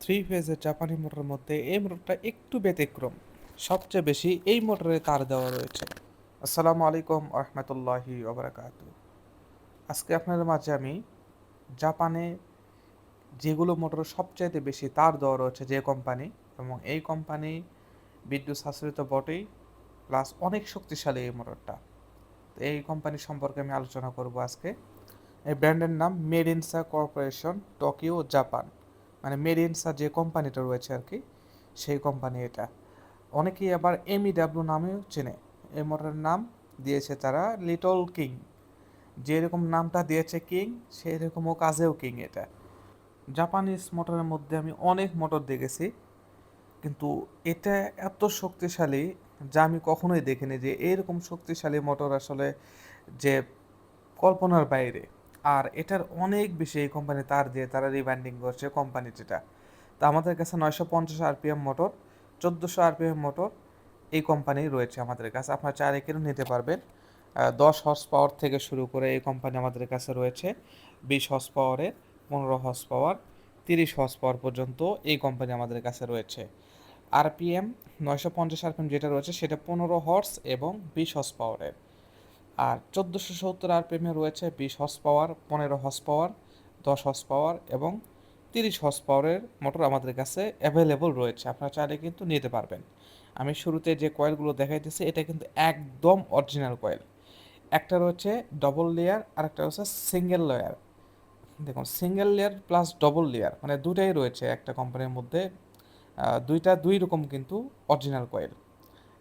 Three ফেজের জাপানি মোটরের মধ্যে এই মোটরটা একটু ব্যতিক্রম। সবচেয়ে বেশি এই মোটরে তার দেওয়া রয়েছে। আসসালামু আলাইকুম রহমতুল্লাহি ওবরাকাতু। আজকে আপনাদের মাঝে আমি জাপানে যেগুলো মোটর সবচাইতে বেশি তার দেওয়া রয়েছে যে কোম্পানি, এবং এই কোম্পানি বিদ্যুৎ সাশ্রয়ী তো বটেই, প্লাস অনেক শক্তিশালী এই মোটরটা। তো এই কোম্পানি সম্পর্কে আমি আলোচনা করব আজকে। এই ব্র্যান্ডের নাম মেড ইনসা কর্পোরেশন, টোকিও, জাপান। মানে মেড ইনসা যে কোম্পানিটা রয়েছে আর কি, সেই কোম্পানি এটা। অনেকেই আবার এমইডাব্লিউ নামেও চেনে। এই মোটরের নাম দিয়েছে তারা লিটল কিং। যেরকম নামটা দিয়েছে কিং, সেই রকম ও কাজেও কিং এটা। জাপানিজ মোটরের মধ্যে আমি অনেক মোটর দেখেছি, কিন্তু এটা এত শক্তিশালী যা আমি কখনোই দেখিনি, যে এরকম শক্তিশালী মোটর আসলে যে কল্পনার বাইরে। আর এটার অনেক বেশি এই কোম্পানি তার দিয়ে তারা রিব্র্যান্ডিং করছে কোম্পানি যেটা। তো আমাদের কাছে 950 আরপিএম মোটর, 1400 আরপিএম মোটর এই কোম্পানি রয়েছে আমাদের কাছে। আপনারা চাইলে কিনে নিতে পারবেন। 10 হর্স পাওয়ার থেকে শুরু করে এই কোম্পানি আমাদের কাছে রয়েছে। 20 হর্স পাওয়ারের, 15 হর্স পাওয়ার, 30 হর্স পাওয়ার পর্যন্ত এই কোম্পানি আমাদের কাছে রয়েছে। আরপিএম 950 আরপিএম যেটা রয়েছে সেটা 15 হর্স এবং 20 হর্স পাওয়ারের। আর 1470 আরপিএমে রয়েছে 20 horse power, 15 horse power, 10 horse power এবং 30 হর্স পাওয়ারের মোটর আমাদের কাছে অ্যাভেলেবল রয়েছে। আপনারা চাইলে কিন্তু নিতে পারবেন। আমি শুরুতে যে কয়েলগুলো দেখাইতেছি এটা কিন্তু একদম অরিজিনাল কয়েল। একটা রয়েছে ডবল লেয়ার আর একটা রয়েছে সিঙ্গেল লেয়ার। দেখুন, single layer plus double layer মানে দুটাই রয়েছে একটা কোম্পানির মধ্যে। দুইটা দুই রকম কিন্তু অরিজিনাল কয়েল।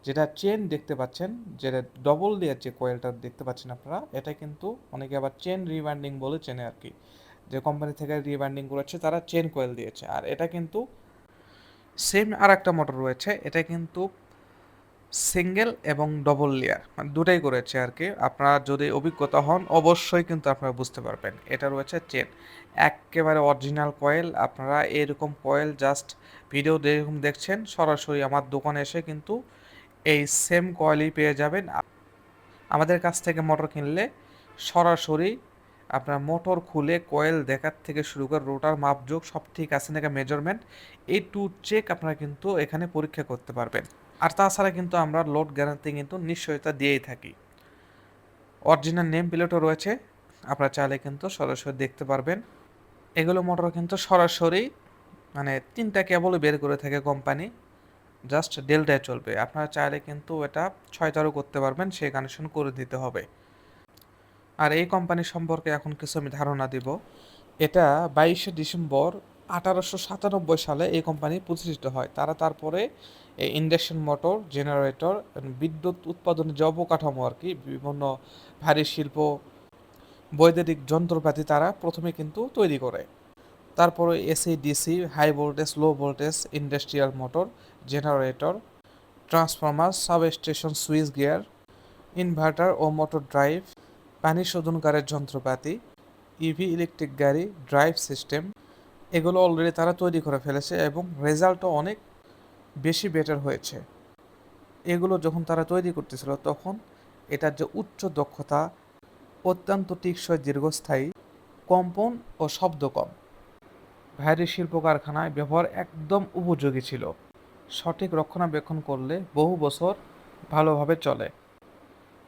যেটা চেন দেখতে পাচ্ছেন, যেটা ডবল লেয়ার যে কয়েলটা দেখতে পাচ্ছেন আপনারা, এটা কিন্তু অনেকে আবার চেন রিবান্ডিং বলে চেনে আর কি। যে কোম্পানি থেকে রিবান্ডিং করেছে তারা চেন কয়েল দিয়েছে। আর এটা কিন্তু সেম আর একটা মোটর রয়েছে, এটা কিন্তু সিঙ্গেল এবং ডবল লেয়ার মানে দুটাই করেছে আর কি। আপনারা যদি অভিজ্ঞতা হন অবশ্যই কিন্তু আপনারা বুঝতে পারবেন। এটা রয়েছে চেন, একেবারে অরিজিনাল কয়েল। আপনারা এরকম কয়েল জাস্ট ভিডিও যেরকম দেখছেন সরাসরি আমার দোকানে এসে কিন্তু এই সেম কয়েলই পেয়ে যাবেন। আমাদের কাছ থেকে মোটর কিনলে সরাসরি আপনার মোটর খুলে কয়েল দেখার থেকে শুরু করে রোটার মাপযোগ সব ঠিক আছে নাকি মেজারমেন্ট, এই টু চেক আপনারা কিন্তু এখানে পরীক্ষা করতে পারবেন। আর তাছাড়া কিন্তু আমরা লোড গ্যারান্টি কিন্তু নিশ্চয়তা দিয়েই থাকি। অরিজিনাল নেম প্লেটও রয়েছে, আপনারা চাইলে কিন্তু সরাসরি দেখতে পারবেন। এগুলো মোটর কিন্তু সরাসরি মানে 3টা কেবলই বের করে থাকে কোম্পানি, জাস্ট ডেল্টায় চলবে। আপনারা চাইলে কিন্তু এটা 6টারও করতে পারবেন, সেই কানেকশন করে দিতে হবে। আর এই কোম্পানি সম্পর্কে এখন কিছু আমি ধারণা দিব। এটা 22শে ডিসেম্বর 1897 সালে এই কোম্পানি প্রতিষ্ঠিত হয়। তারা তারপরে এই ইন্ডাকশন মোটর, জেনারেটর, বিদ্যুৎ উৎপাদনের যে অবকাঠামো আর কি, বিভিন্ন ভারী শিল্প, বৈদ্যুতিক যন্ত্রপাতি তারা প্রথমে কিন্তু তৈরি করে। তারপরে AC, DC, high voltage, low voltage, industrial motor, generator, transformer, substation, switchgear, inverter ও মোটর ড্রাইভ, পানি শোধনকারের যন্ত্রপাতি, ইভি ইলেকট্রিক গাড়ি, ড্রাইভ সিস্টেম, এগুলো অলরেডি তারা তৈরি করে ফেলেছে এবং রেজাল্টও অনেক বেশি বেটার হয়েছে। এগুলো যখন তারা তৈরি করতেছিল তখন এটার যে উচ্চ দক্ষতা, অত্যন্ত টেকসই, দীর্ঘস্থায়ী, কম্পন ও শব্দ কম, ভারী শিল্প কারখানায় ব্যবহার একদম উপযোগী ছিল। সঠিক রক্ষণাবেক্ষণ করলে বহু বছর ভালোভাবে চলে।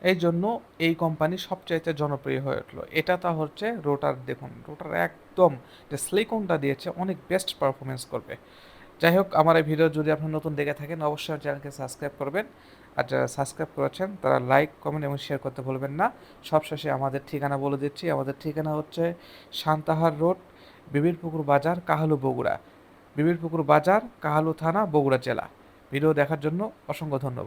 এই জন্য এই কোম্পানি সবচাইতে জনপ্রিয় হয়ে উঠলো। এটা তা হচ্ছে রোটার। দেখুন রোটার একদম যে সিলিকনটা দিয়েছে অনেক বেস্ট পারফরমেন্স করবে। যাই হোক, আমার এই ভিডিও যদি আপনি নতুন দেখে থাকেন অবশ্যই চ্যানেলকে সাবস্ক্রাইব করবেন। আর যারা সাবস্ক্রাইব করেছেন তারা লাইক, কমেন্ট এবং শেয়ার করতে ভুলবেন না। সবশেষে আমাদের ঠিকানা বলে দিচ্ছি। আমাদের ঠিকানা হচ্ছে সান্তাহার রোড, বিবিরপুকুর বাজার, কাহালু, বগুড়া। বিবিরপুকুর বাজার, কাহালু থানা, বগুড়া জেলা। ভিডিও দেখার জন্য অসংখ্য ধন্যবাদ।